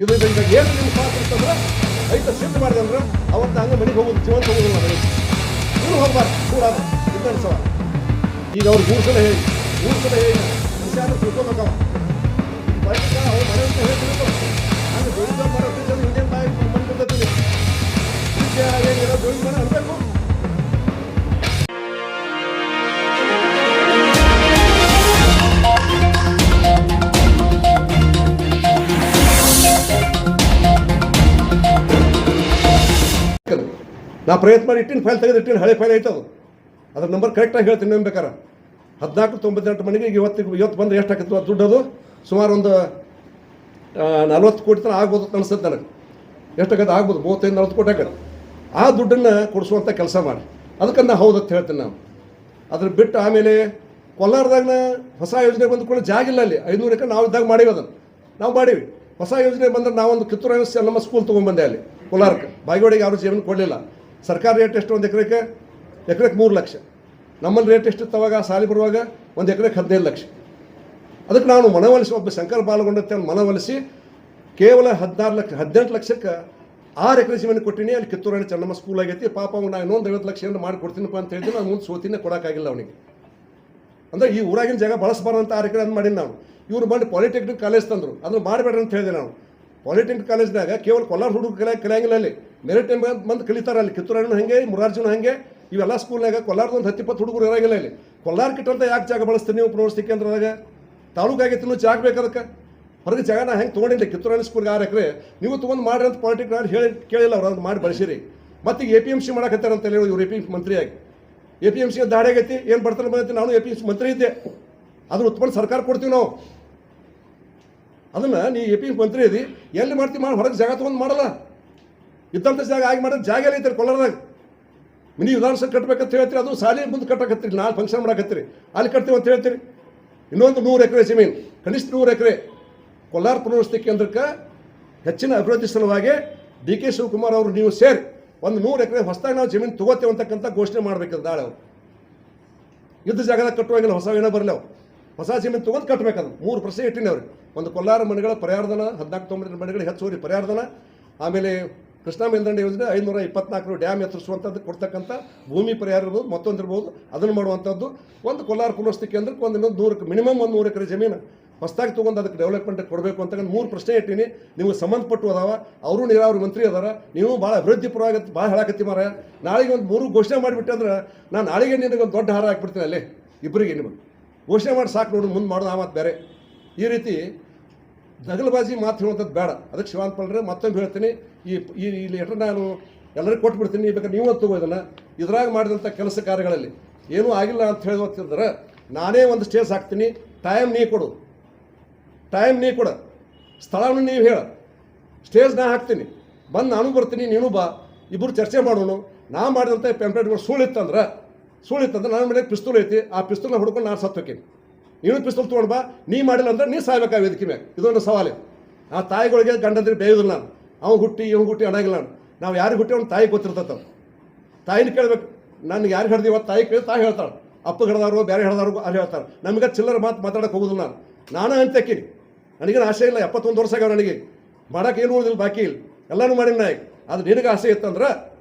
ಇದು ಏನು ನಿಮ್ಮ ಪಾತ್ರ ಅಂತಂದ್ರೆ ಐತ ಸಿದ್ಧ ಮಾಡಿದೆ ಅಂದ್ರೆ ಅವತ್ತು ಹಂಗೆ ಮನೆಗೆ ಹೋಗೋದು ಜೀವಂತ ಹೋಗೋದಿಲ್ಲ ಮನೆಗೆ ನೀವು ಹೋಗ್ಬಾರ್ದು ಕೂಡ ಇದ್ದ ಸವಾಲು. ಈಗ ಅವ್ರು ಮೂರು ಸಲ ಹೇಳಿ ವಿಷಯ ತಿಳ್ಕೊಬೇಕವ ಬೈಕ್ ಅವ್ರು ಮನೆ ಅಂತ ಹೇಳ್ತಿರ್ತಾರೆ ಹಂಗೆ ದೊಡ್ಡ ಮಾಡೋ ಇಂಡಿಯನ್ ಬಾಯಿ ಬಂದು ಬಂದೀನಿ ವಿಷಯ ಏನಿರೋ ದೊಡ್ಡ ಮನೆ ಅನ್ಬೇಕು. ನಾ ಪ್ರಯತ್ನ ಮಾಡಿ ಇಟ್ಟಿನ ಫೈಲ್ ತೆಗೆದು ಇಟ್ಟಿನ ಹಳೆ ಫೈಲ್ ಐತದು ಅದ್ರ ನಂಬರ್ ಕರೆಕ್ಟಾಗಿ ಹೇಳ್ತೀನಿ ನೀವು ಬೇಕಾರೆ 1498 ಮನೆಗೆ ಇವತ್ತು ಬಂದರೆ ಎಷ್ಟು ಹಾಕಿತ್ತು ಅದು ದುಡ್ಡು ಅದು ಸುಮಾರು ಒಂದು 40 ಕೋಟಿ ತನಕ ಆಗ್ಬೋದು ಅನಿಸುತ್ತೆ ನನಗೆ. ಎಷ್ಟಾಗತ್ತೆ ಆಗ್ಬೋದು 35-40 ಕೋಟಿ ಆಗತ್ತೆ. ಆ ದುಡ್ಡನ್ನು ಕೊಡಿಸುವಂಥ ಕೆಲಸ ಮಾಡಿ ಅದಕ್ಕೆ ನಾ ಹೌದತ್ತು ಹೇಳ್ತೀನಿ ನಾವು. ಅದ್ರ ಬಿಟ್ಟು ಆಮೇಲೆ ಕೋಲಾರದಾಗ ಹೊಸ ಯೋಜನೆ ಬಂದುಕೊಂಡು ಜಾಗ ಇಲ್ಲ ಅಲ್ಲಿ 500 ಎಕರೆ ನಾವು ಇದ್ದಾಗ ಮಾಡೀವಿ ಅದನ್ನು ನಾವು ಮಾಡೀವಿ. ಹೊಸ ಯೋಜನೆ ಬಂದರೆ ನಾವೊಂದು ಕಿತ್ತೂರು ನಮ್ಮ ಸ್ಕೂಲ್ ತೊಗೊಂಡ್ಬಂದೆ ಅಲ್ಲಿ ಕೋಲಾರಕ್ಕೆ. ಬಾಗೇವಾಡಿಗೆ ಯಾರು ಜೀವನ ಕೊಡಲಿಲ್ಲ. ಸರ್ಕಾರ ರೇಟ್ ಎಷ್ಟು ಒಂದು ಎಕರೆಗೆ 3 ಲಕ್ಷ. ನಮ್ಮಲ್ಲಿ ರೇಟ್ ಎಷ್ಟು ಅವಾಗ ಸಾಲಿ ಬರುವಾಗ ಒಂದು ಎಕರೆಗೆ 15 ಲಕ್ಷ. ಅದಕ್ಕೆ ನಾನು ಮನವೊಲಿಸಿ ಒಬ್ಬ ಶಂಕರ್ ಬಾಲಗೊಂಡತ್ತೆ ಮನವೊಲಿಸಿ ಕೇವಲ 18 ಲಕ್ಷಕ್ಕೆ 6 ಎಕರೆ ಜಮೀನು ಕೊಟ್ಟಿನಿ. ಅಲ್ಲಿ ಕಿತ್ತೂರಾಣಿ ಚೆನ್ನಮ್ಮ ಸ್ಕೂಲ್ ಆಗೈತಿ. ಪಾಪ ನಾನು ಇನ್ನೊಂದು 50 ಲಕ್ಷ ಏನು ಮಾಡಿ ಕೊಡ್ತೀನಪ್ಪ ಅಂತ ಹೇಳಿದ್ರೆ ನಾನು ಮುಂದೆ ಸೋತಿನೇ ಕೊಡೋಕ್ಕಾಗಿಲ್ಲ ಅವನಿಗೆ. ಅಂದರೆ ಈ ಊರಾಗಿನ ಜಾಗ ಬಳಸಬಾರಂತ 6 ಎಕರೆ ಅಂತ ಮಾಡೀನಿ ನಾವು. ಇವರು ಬಂದು ಪಾಲಿಟೆಕ್ನಿಕ್ ಕಾಲೇಜ್ ತಂದರು, ಅದನ್ನು ಮಾಡಬೇಡ್ರಿ ಅಂತ ಹೇಳಿದೆ ನಾವು. ಪಾಲಿಟೆಕ್ನಿಕ್ ಕಾಲೇಜ್ನಾಗ ಕೇವಲ ಕೋಲಾರ ಹುಡುಗರು ಕಲಿಯಂಗಿಲ್ಲ, ಅಲ್ಲಿ ಮೆರಿಟ್ ಬಂದು ಕಲಿತಾರೆ. ಅಲ್ಲಿ ಕಿತ್ತೂರಾಣಿನೂ ಹಾಗೆ, ಮುರಾರ್ಜಿನೂ ಹಾಗೆ, ಇವೆಲ್ಲ ಸ್ಕೂಲ್ನಾಗ ಕೋಲಾರದೊಂದು 10-20 ಹುಡುಗರು ಇರೋಂಗಿಲ್ಲ. ಇಲ್ಲಿ ಕೋಲಾರ ಕಿಟ್ಟಂತ ಯಾಕೆ ಜಾಗ ಬಳಸ್ತೀನಿ ನೀವು ಪ್ರೌಢ ಕೇಂದ್ರದಾಗ ತಾಲೂಕಾಗೈತಿ ಇನ್ನೂ ಜಾಗ ಬೇಕದಕ್ಕೆ. ಹೊರಗೆ ಜಾಗ ನಾ ಹೆಂಗೆ ತೊಗೊಂಡಿಲ್ಲ. ಕಿತ್ತೂರಾಣಿ ಸ್ಕೂಲ್ಗೆ 6 ಎಕರೆ ನೀವು ತೊಗೊಂಡು ಮಾಡ್ರಿ ಅಂತ ಪಾಲಿಟೆಕ್ನಿಕ್ ಹೇಳಿ ಕೇಳಿಲ್ಲ ಅವ್ರು, ಅದನ್ನು ಮಾಡಿ ಬಳಸಿರಿ. ಮತ್ತು ಈಗ APMC ಮಾಡಕತ್ತಾರಂತ ಹೇಳಿ ಇವ್ರು APMC ಮಂತ್ರಿಯಾಗಿ. APMC ದಾಡಿ ಆಗೈತಿ, ಏನು ಬರ್ತಾರೆ ಬಂದೈತಿ. ನಾನು APMC ಮಂತ್ರಿ ಇದ್ದೆ, ಅದನ್ನು ಉತ್ಪನ್ನ ಸರ್ಕಾರ ಕೊಡ್ತೀವಿ ನಾವು. ಅದನ್ನು ನೀ APMC ಮಂತ್ರಿ ಇದ್ದಿ ಎಲ್ಲಿ ಮಾಡ್ತೀವಿ ಮಾಡಿ ಹೊರಗೆ ಜಾಗ ತೊಗೊಂಡು ಮಾಡಲ್ಲ. ಇದ್ದಂಥ ಜಾಗ ಆಗಿ ಮಾಡೋದು ಜಾಗ ಎಲ್ಲ ಐತೆ ಕೋಲಾರದಾಗ. ಮಿನಿ ವಿಧಾನಸಭೆ ಕಟ್ಟಬೇಕಂತ ಹೇಳ್ತೀರಿ, ಅದು ಸಾಲಿ ಮುಂದೆ ಕಟ್ಟಕತ್ತೀರಿ, ನಾಳೆ ಫಂಕ್ಷನ್ ಮಾಡಕತ್ತೀರಿ, ಅಲ್ಲಿ ಕಟ್ತೀವಿ ಅಂತ ಹೇಳ್ತೀರಿ. ಇನ್ನೊಂದು 100 ಎಕರೆ ಜಮೀನು, ಕನಿಷ್ಠ 100 ಎಕರೆ ಕೋಲಾರ ಪುನರ್ವಸತಿ ಕೇಂದ್ರಕ್ಕೆ ಹೆಚ್ಚಿನ ಅಭಿವೃದ್ಧಿ ಸಲುವಾಗಿ DK ಶಿವಕುಮಾರ್ ಅವರು ನೀವು ಸೇರಿ ಒಂದು 100 ಎಕರೆ ಹೊಸದಾಗಿ ನಾವು ಜಮೀನು ತೊಗೋತೇವೆ ಅಂತಕ್ಕಂಥ ಘೋಷಣೆ ಮಾಡಬೇಕಂತ ನಾಳೆ ಅವರು. ಯುದ್ಧ ಜಾಗದಾಗ ಕಟ್ಟುವಾಗಿಲ್ಲ, ಹೊಸ ಏನೋ ಬರಲಿ ಅವ್ರು. ಹೊಸ ಜಮೀನು ತೊಗೊಂಡು ಕಟ್ಟಬೇಕದು. 3 ಪ್ರಶ್ನೆ ಇಟ್ಟಿನಿ ಅವ್ರಿಗೆ. ಒಂದು ಕೋಲಾರ ಮನೆಗಳ ಪರಿಹಾರಧನ, 14-19 ಮನೆಗಳಿಗೆ ಹೆಚ್ಚುವರಿ ಪರಿಹಾರಧನ, ಆಮೇಲೆ ಕೃಷ್ಣಾ ಮೇಲ್ದಂಡೆ ಯೋಜನೆ 524 ಡ್ಯಾಮ್ ಎತ್ತರಿಸುವಂಥದ್ದು ಕೊಡ್ತಕ್ಕಂಥ ಭೂಮಿ ಪರಿಹಾರ ಇರ್ಬೋದು, ಮತ್ತೊಂದಿರ್ಬೋದು, ಅದನ್ನು ಮಾಡುವಂಥದ್ದು. ಒಂದು ಕೋಲಾರ ಪುನರ್ವಸತಿ ಕೇಂದ್ರಕ್ಕೆ ಒಂದು ಇನ್ನೊಂದು 100 ಮಿನಿಮಮ್ ಒಂದು 100 ಎಕರೆ ಜಮೀನು ಹೊಸದಾಗಿ ತೊಗೊಂಡು ಅದಕ್ಕೆ ಡೆವಲಪ್ಮೆಂಟ್ ಕೊಡಬೇಕು ಅಂತಕ್ಕಂಥ 3 ಪ್ರಶ್ನೆ ಇಟ್ಟೀನಿ. ನಿಮಗೆ ಸಂಬಂಧಪಟ್ಟು ಅದಾವ, ಅವರು ನೀರಾವರಿ ಮಂತ್ರಿ ಅದಾರ, ನೀವು ಭಾಳ ಅಭಿವೃದ್ಧಿ ಪರವಾಗಿ ಭಾಳ ಹೇಳಕತ್ತಿ ಮಾರ. ನಾಳೆಗೆ ಒಂದು 3 ಘೋಷಣೆ ಮಾಡಿಬಿಟ್ಟೆ ಅಂದ್ರೆ ನಾನು ನಾಳೆಗೆ ನಿನಗೆ ಒಂದು ದೊಡ್ಡ ಹಾರ ಹಾಕ್ಬಿಡ್ತೀನಿ ಅಲ್ಲೇ ಇಬ್ಬರಿಗೆ. ನಿಮಗೆ ಘೋಷಣೆ ಮಾಡಿ ಸಾಕು ನೋಡು, ಮುಂದೆ ಮಾಡೋದು ಆ ಮಾತು ಬೇರೆ. ಈ ರೀತಿ ದಗಲಬಾಜಿ ಮಾತು ಹೇಳುವಂಥದ್ದು ಬೇಡ. ಅದಕ್ಕೆ ಶಿವಾನಂದ ಪಾಲ್ರೆ ಮತ್ತೊಂದು ಹೇಳ್ತೀನಿ, ಈ ಲೆಟರ್ ನಾನು ಎಲ್ಲರಿಗೂ ಕೊಟ್ಬಿಡ್ತೀನಿ. ಬೇಕಾದ್ರೆ ನೀವು ಅಂತ ತಗೋದನ್ನು ಇದ್ರಾಗ ಮಾಡಿದಂಥ ಕೆಲಸ ಕಾರ್ಯಗಳಲ್ಲಿ ಏನೂ ಆಗಿಲ್ಲ ಅಂತ ಹೇಳೋತ್ತಿದ್ರೆ ನಾನೇ ಒಂದು ಸ್ಟೇಜ್ ಹಾಕ್ತೀನಿ. ಟೈಮ್ ನೀ ಕೊಡು, ಸ್ಥಳವನ್ನು ನೀವು ಹೇಳ, ಸ್ಟೇಜ್ ನಾ ಹಾಕ್ತೀನಿ, ಬಂದು ನಾನು ಬರ್ತೀನಿ, ನೀನು ಬಾ, ಇಬ್ಬರು ಚರ್ಚೆ ಮಾಡೋಣ. ನಾ ಮಾಡಿದಂಥ ಪೆಂಪ್ಲೇಟ್ಗಳು ಸುಳ್ಳಿತ್ತಂದ್ರೆ ನನ್ನ ಮೇಲೆ ಪಿಸ್ತೂಲ್ ಐತಿ, ಆ ಪಿಸ್ತೂಲ್ನ ಹುಡ್ಕೊಂಡು ನಾನು ಸತ್ತೋಕೇನಿ. ನೀನು ಪಿಸ್ತೂಲ್ ತೊಗೊಂಡು ಬಾ, ನೀ ಮಾಡಿಲ್ಲ ಅಂದ್ರೆ ನೀ ಸಾಯ್ಬೇಕಾಗ ವೇದಿಕೆ ಮ್ಯಾಗ. ಇದೊಂದು ಸವಾಲು. ಆ ತಾಯಿಗಳಿಗೆ ಗಂಡಂದ್ರೆ ಬೇಯೋದಿಲ್ಲ ನಾನು. ಅವ್ನು ಹುಟ್ಟಿ ಅನ್ನಂಗಿಲ್ಲ ನಾನು. ನಾವು ಯಾರಿಗೆ ಹುಟ್ಟಿ ಅವ್ನು ತಾಯಿ ಗೊತ್ತಿರ್ತದೆ. ತಾಯಿನ ಕೇಳಬೇಕು, ನನಗೆ ಯಾರಿಗೆ ಹಿಡ್ದು ಇವತ್ತು ತಾಯಿ ಕೇಳಿ ತಾಯಿ ಹೇಳ್ತಾಳೆ. ಅಪ್ಪ ಹಿಡ್ದಾರು ಬೇರೆ ಹಿಡ್ದಾರು ಅಲ್ಲಿ ಹೇಳ್ತಾರೆ. ನಮಗೆ ಚಿಲ್ಲರ ಮಾತಾಡೋಕೆ ಹೋಗೋದಿಲ್ಲ ನಾನು ಅಂತಕ್ಕೀನಿ. ನನಗೇನು ಆಸೆ ಇಲ್ಲ, 71 ವರ್ಷ ಆಗ್ಯಾವ ನನಗೆ. ಮಾಡೋಕೆ ಏನು ಉಳಿದಿಲ್ಲ, ಬಾಕಿ ಇಲ್ಲ, ಎಲ್ಲನೂ ಮಾಡೀನಿ ನಾ. ಅದು ನಿನಗೆ ಆಸೆ ಇತ್ತಂದ್ರೆ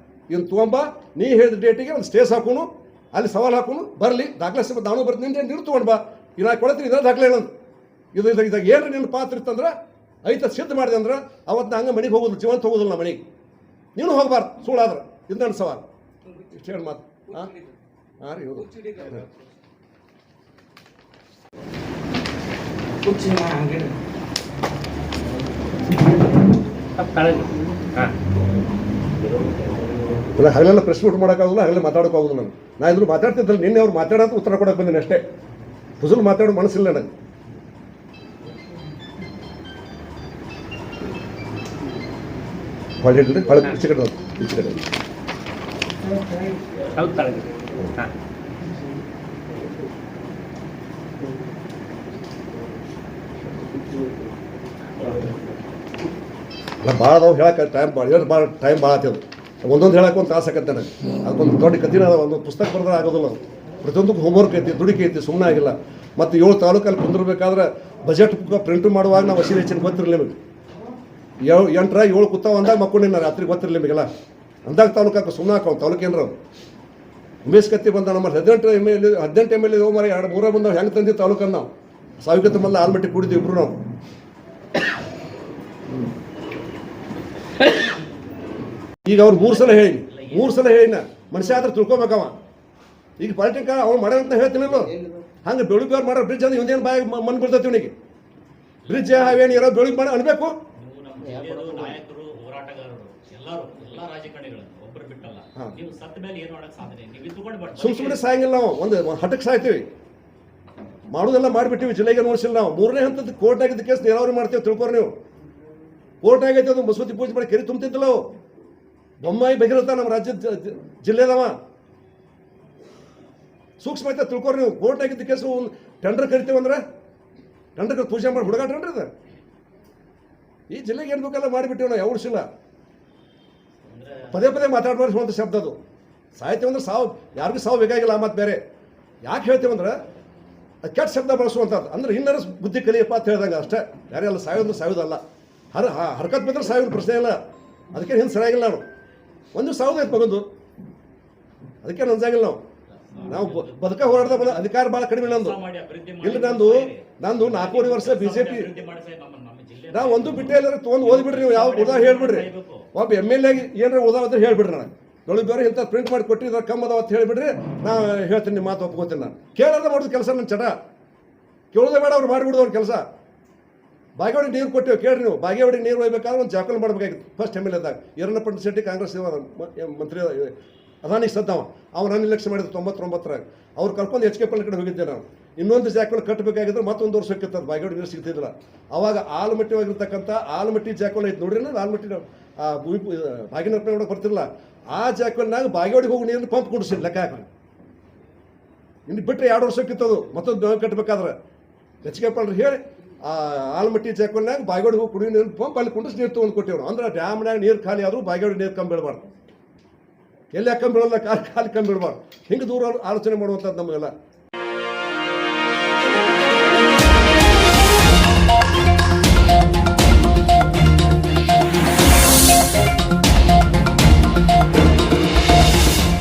ಇನ್ನು ತೊಗೊಂಬ, ನೀ ಹೇಳಿದ ಡೇಟಿಗೆ ಒಂದು ಸ್ಟೇಜ್ ಹಾಕೋನು, ಅಲ್ಲಿ ಸವಾಲು ಹಾಕೋನು, ಬರಲಿ, ದಾಖಲೆ ಸಿಗುತ್ತೆ, ನಾನು ಬರ್ತೀನಿ, ನೀನು ತೊಗೊಂಡು ಬಾ, ಈಗ ನಾ ಕೊಡ್ತೀನಿ, ಇದರ ದಾಖಲೆ ಹೇಳೋದು. ಇದಾಗ ಏನ್ರಿ ನಿನ್ನ ಪಾತ್ರ ಇತ್ತಂದ್ರೆ ಐತ ಸಿದ್ಧ ಮಾಡಿದೆ ಅಂದ್ರೆ ಅವತ್ತು ನಾ ಹಂಗೆ ಮನೆಗೆ ಹೋಗೋದು, ಜೀವಂತ ಹೋಗೋದಿಲ್ಲ ನಾ ಮನೆಗೆ. ನೀನು ಹೋಗ್ಬಾರ್ದು ಸುಳ್ಳಾದ್ರೆ. ಇದು ನನ್ನ ಸವಾಲು. ಇಷ್ಟು ಹೇಳಿ ಮಾತು. ಹಾಂ ರೀ, ಹೌದು. ಇಲ್ಲ ಹಗಲೆಲ್ಲ ಪ್ರೆಸ್ ಮೀಟ್ ಮಾಡೋಕ್ಕಾಗಲ್ಲ, ಹಗಲೇ ಮಾತಾಡೋಕ್ಕಾಗೋದು. ನಾನು ಇದ್ರು ಮಾತಾಡ್ತಿದ್ದಲ್ಲಿ ನಿನ್ನೆ ಅವ್ರು ಮಾತಾಡೋದು ಉತ್ತರ ಕೊಡೋಕೆ ಬಂದಿನಿ ಅಷ್ಟೇ. ಫುಜಲ್ ಮಾತಾಡೋ ಮನಸ್ಸಿಲ್ಲ ನನಗೆ. ಹೊಳೆ ಈಚೆ ಕಡೆ ಈಚೆ ಕಡೆ ಭಾಳ ಅದಾವು ಹೇಳಕ್ಕೆ ಟೈಮ್ ಭಾಳ ಆಗ್ತದೆ. ಒಂದೊಂದು ಹೇಳಕ್ಕೆ ಒಂದು ತಾಸು ಆಕತ್ತೆ ನನಗೆ. ಅದಕ್ಕೊಂದು ದೊಡ್ಡ ಕಥಿನ ಒಂದು ಪುಸ್ತಕ ಬರೆದ್ರೆ ಆಗೋದಿಲ್ಲ. ಅದು ಪ್ರತಿಯೊಂದಕ್ಕೂ ಹೋಮ್ವರ್ಕ್ ಐತಿ, ದುಡಿಕೆ ಐತಿ, ಸುಮ್ಮನೆ ಆಗಿಲ್ಲ. ಮತ್ತು 7 ತಾಲೂಕಲ್ಲಿ ಕುಂದಿರ್ಬೇಕಾದ್ರೆ ಬಜೆಟ್ ಪ್ರಿಂಟ್ ಮಾಡುವಾಗ ನಾವು ವಸೀಲಿ ಹೆಚ್ಚಿನ ಗೊತ್ತಿರಲಿ ನಿಮಗೆ. ಎಂಟರ 7 ಕೂತಾವ ಅಂದಾಗ ಮಕ್ಕೊಂಡಿನ ರಾತ್ರಿ ಗೊತ್ತಿರಲಿ ನಿಮಗೆಲ್ಲ ಅಂದಾಗ ತಾಲೂಕು ಸುಮ್ಮನೆ ಹಾಕೋ ತಾಲೂಕೇನ್ರ ಉಮೇಶ್ ಕತ್ತಿ ಬಂದ ನಮ್ಮ 18 MLA ಮರ 2-3 ಬಂದವು ಹೆಂಗೆ ತಂದಿದ್ದು ತಾಲೂಕನ್ನು ನಾವು ಸಾವಿಗತ್ತು ಮೊದಲು ಆಲ್ಮಟ್ಟಿ ಕೂಡಿದ್ವಿ ಇಬ್ರು ನಾವು. ಈಗ ಅವ್ರು 3 ಸಲ ಹೇಳಿನ ಮನುಷ್ಯ ಆದ್ರೆ ತಿಳ್ಕೊಬೇಕವ. ಈಗ ಪಾಲಿಟಿಕ ಅವ್ರು ಮಾಡ್ಯಾರಂತ ಹೇಳ್ತೀನಲ್ಲ ಹಂಗೆ ಬೆಳಿಗ್ಗೆ ಅವ್ರು ಮಾಡೋ ಬ್ರಿಡ್ಜ್ ಅಂದ್ರೆ ಇವಂದೇನು ಬಾಯಿ ಮಣ್ಣು ಬೀಳ್ತೈತಿ ಇವನಿಗೆ. ಬ್ರಿಡ್ಜ್ ಹಾವೇನು ಇರೋ ಬೆಳಿಗ್ಗೆ ಮಾಡಿ ಅನ್ಬೇಕು. ನಾಯಕರು ಹೋರಾಟಗಾರರು ಎಲ್ಲ ರಾಜಕಾರಣಿಗಳು ಒಬ್ಬರು ಬಿಟ್ಟಲ್ಲ. ನೀವು ಸತ್ತ ಮೇಲೆ ಏನು ಮಾಡಕ್ ಸಾಧ್ಯ ಸುಮ್ಮನೆ ಸಾಯಂಗಿಲ್ಲ. ನಾವು ಒಂದು ಹಠಕ್ಕೆ ಸಾಯ್ತೀವಿ, ಮಾಡೋದೆಲ್ಲ ಮಾಡಿಬಿಟ್ಟಿವಿ. ಜಿಲ್ಲೆಗೆ ನೋಡಿಸಿಲ್ಲ ನಾವು. 3ನೇ ಹಂತದ ಕೋರ್ಟ್ ಆಗಿದ್ದ ಕೇಸ್ ನೀರಾವರಿ ಮಾಡ್ತೀವಿ ತಿಳ್ಕೊರಿ ನೀವು. ಕೋರ್ಟ್ ಆಗೈತೆ ಅದು ಮಸೂತಿ ಪೂಜೆ ಮಾಡಿ ಕೆರೆ ತುಂಬ್ತಿದ್ದಲ್ಲ ಅವು. ಬೊಮ್ಮಾಯಿ ಭಗೀರಥ ನಮ್ಮ ರಾಜ್ಯದ ಜಿಲ್ಲೆದವ ಸೂಕ್ಷ್ಮ ಐತೆ ತಿಳ್ಕೊರಿ ನೀವು. ಕೋರ್ಟ್ ಆಗಿದ್ದ ಕೇಸು ಟೆಂಡರ್ ಕರಿತೀವಿ ಅಂದ್ರೆ ಟೆಂಡರ್ ಪೂಜೆ ಮಾಡಿ ಹುಡುಗಾಟ್ರಿ ಅದು. ಈ ಜಿಲ್ಲೆಗೆ ಏನು ಬೇಕಲ್ಲ ಮಾಡಿಬಿಟ್ಟಿವಿ ನಾವು. ಯಾವ ಉಳಿಸಿಲ್ಲ. ಪದೇ ಮಾತಾಡ್ಬಾರ್ದು ಒಂದು ಶಬ್ದ ಅದು. ಸಾಹಿತ್ಯ ಅಂದ್ರೆ ಸಾವು ಯಾರಿಗೂ ಸಾವು ಬೇಕಾಗಿಲ್ಲ. ಮತ್ತು ಬೇರೆ ಯಾಕೆ ಹೇಳ್ತೀವಂದ್ರೆ ಅದು ಕೆಟ್ಟ ಶಬ್ದ ಬಳಸುವಂಥದ್ದು. ಅಂದ್ರೆ ಇನ್ನರ ಬುದ್ಧಿ ಕಲಿಯಪ್ಪ ಅಂತ ಹೇಳ್ದಂಗೆ ಅಷ್ಟೇ. ಯಾರೇ ಅಲ್ಲ ಸಾಯೋದು ಸಾಯೋದಲ್ಲ. ಹರ್ಕತ್ ಬಿದ್ದರೆ ಸಾಯೋದು ಪ್ರಶ್ನೆ ಇಲ್ಲ. ಅದಕ್ಕೆ ಹಿಂದೆ ಸರಿಯಾಗಿಲ್ಲ. ನಾವು ಒಂದು ಸಾವುದೈತೆ ಮಗಂದು, ಅದಕ್ಕೆ ನಂಜಾಗಿಲ್ಲ. ನಾವು ಬದುಕ ಹೋರಾಡ್ದ ಅಧಿಕಾರ ಭಾಳ ಕಡಿಮೆ ನಂದು. ಇಲ್ಲಿ ನಂದು 4.5 ವರ್ಷ BJP ನಾವು ಒಂದು ಬಿಟ್ಟೇ ಇಲ್ಲ. ತೊಗೊಂಡು ಓದ್ಬಿಡ್ರಿ ನೀವು. ಯಾವ ಉದಾ ಹೇಳ್ಬಿಡ್ರಿ. ಒಬ್ಬ MLA ಏನಾರ ಓದಾವಂತ ಹೇಳ್ಬಿಡ್ರಿ. ನಾನು ಬೇರೆ ಇಂಥ ಪ್ರಿಂಟ್ ಮಾಡಿ ಕೊಟ್ಟಿದ್ರೆ ಕಮ್ಮದಾವ ಅಂತ ಹೇಳಿಬಿಡ್ರಿ. ನಾ ಹೇಳ್ತೀನಿ, ನಿಮ್ಮ ಮಾತು ಒಪ್ಕೋತೀನಿ. ನಾನು ಕೇಳೋದ ಮಾಡೋದು ಕೆಲಸ ನನ್ನ ಚಟ. ಕೇಳೋದೇ ಬೇಡ, ಅವ್ರು ಮಾಡಿಬಿಡೋದು ಅವ್ರ ಕೆಲಸ. ಬಾಗೇವಾಡಿಗೆ ನೀರು ಕೊಟ್ಟಿವಿ ಕೇಳ್ರಿ ನೀವು. ಬಾಗೇವಾಡಿಗೆ ನೀರು ಒಯ್ಬೇಕಾದ್ರೆ ಒಂದು ಜಾಕಲ್ ಮಾಡಬೇಕಾಗಿತ್ತು. ಫಸ್ಟ್ MLA ಇದ್ದಾಗ ಯರನಪಟ್ಟಣ ಶೆಟ್ಟಿ ಕಾಂಗ್ರೆಸ್ ಮಂತ್ರಿ ಅದಾನಿಗೆ ಸದ್ದವ. ಅವ್ನು ನನ್ನ ಇಲೆಕ್ಷನ್ ಮಾಡಿದ್ರು 99ರಾಗ. ಅವ್ರು ಕರ್ಕೊಂಡು HK ಪಳ್ಳಿ ಕಡೆ ಹೋಗಿದ್ದೆ ನಾನು. ಇನ್ನೊಂದು ಜಾಕಲ್ ಕಟ್ಟಬೇಕಾಗಿದ್ರೆ ಮತ್ತೊಂದು ವರ್ಷ ಸಿಕ್ಕಿತ್ತು. ಅದು ಬಾಗೇವಾಡಿ ನೀರು ಸಿಗ್ತಿದ್ದಿಲ್ಲ. ಅವಾಗ ಆಲಮಟ್ಟಿ ಹೋಗಿರ್ತಕ್ಕಂಥ ಆಲಮಟ್ಟಿ ಜಾಕಲ್ ಐತೆ ನೋಡ್ರಿ. ಆಲಮಟ್ಟಿ ಬಾಗಿನಪ್ಪನ ಒಳಗೆ ಬರ್ತಿರಲ್ಲ. ಆ ಜಾಕಲ್ನಾಗ ಬಾಗೇವಾಡಿಗೆ ಹೋಗಿ ನೀರನ್ನು ಪಂಪ್ ಕೊಡಿಸಿ ಲೆಕ್ಕ ಹಾಕಿ. ಇನ್ನು ಬಿಟ್ಟರೆ 2 ವರ್ಷ ಕಿತ್ತದು ಮತ್ತೊಂದು ಕಟ್ಟಬೇಕಾದ್ರೆ HK ಪಳ್ಳಿ ಹೇಳಿ ಆಲಮಟ್ಟಿ ಜಾಕಲ್ನಾಗ ಬಾಗೇವಾಡಿಗೆ ಹೋಗಿ ಕುಡಿಯೋ ನೀರು ಪಂಪ್ ಅಲ್ಲಿ ಕುಂಡಿಸಿ ನೀರು ತೊಗೊಂಡು ಕೊಟ್ಟಿವ್ರು. ಅಂದ್ರೆ ಡ್ಯಾಮ್ನಾಗ ನೀರು ಖಾಲಿ ಆದರೂ ಬಾಗೇವಾಡಿ ನೀರು ಕಮ್ಮಿ ಬೀಳಬಾರ್ದು. ಎಲ್ಲಿ ಕಮ್ಮಿ ಬೀಳಲ್ಲ, ಖಾಲಿ ಕಮ್ಮಿ ಬೀಳಬಾರ್ದು. ಹಿಂಗೆ ದೂರ ಆಲೋಚನೆ ಮಾಡುವಂಥದ್ದು ನಮಗೆಲ್ಲ.